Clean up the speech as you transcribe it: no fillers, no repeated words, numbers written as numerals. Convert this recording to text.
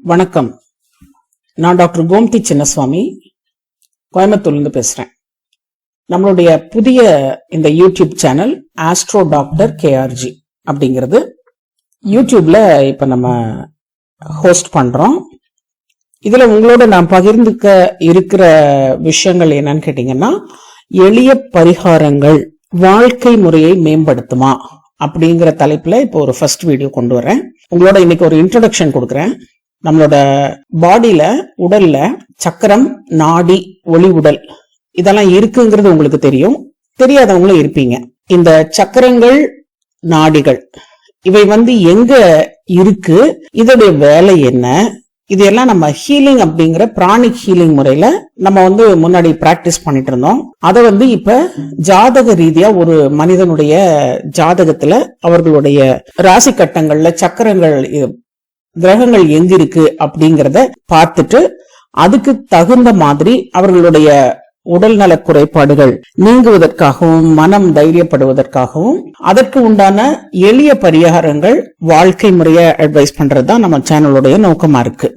வணக்கம். நான் டாக்டர் கோமதி சின்னசுவாமி, கோயம்புத்தூர்லேருந்து பேசுறேன். நம்மளுடைய புதிய இந்த YouTube channel astro doctor KRG அப்படிங்கிறது யூடியூப்ல இப்ப நம்ம ஹோஸ்ட் பண்றோம். இதுல உங்களோட நான் பகிர்ந்துக்க இருக்கிற விஷயங்கள் என்னன்னு கேட்டீங்கன்னா, எளிய பரிகாரங்கள் வாழ்க்கை முறையை மேம்படுத்துமா அப்படிங்கிற தலைப்புல இப்போ ஒரு ஃபர்ஸ்ட் வீடியோ கொண்டு வரேன். உங்களோட இன்னைக்கு ஒரு இன்ட்ரோடக்ஷன் கொடுக்குறேன். நம்மளோட பாடியில, உடல்ல சக்கரம், நாடி, ஒளி உடல் இதெல்லாம் இருக்குங்கிறது உங்களுக்கு தெரியும். தெரியாதவங்களும் இருப்பீங்க. இந்த சக்கரங்கள், நாடிகள் இவை எங்க இருக்கு, இதோடைய வேலை என்ன, இதெல்லாம் நம்ம ஹீலிங் அப்படிங்கிற பிராணிக் ஹீலிங் முறையில நம்ம முன்னாடி பிராக்டிஸ் பண்ணிட்டு இருந்தோம். அதை இப்ப ஜாதக ரீதியா ஒரு மனிதனுடைய ஜாதகத்துல அவர்களுடைய ராசி கட்டங்கள்ல சக்கரங்கள், கிரகங்கள் எங்க இருக்கு அப்படிங்கறத பார்த்துட்டு அதுக்கு தகுந்த மாதிரி அவர்களுடைய உடல்நல குறைபாடுகள் நீங்குவதற்காகவும் மனம் தைரியப்படுவதற்காகவும் அதற்கு உண்டான எளிய பரிகாரங்கள் வாழ்க்கை முறைய அட்வைஸ் பண்றதுதான் நம்ம சேனலுடைய நோக்கமா இருக்கு.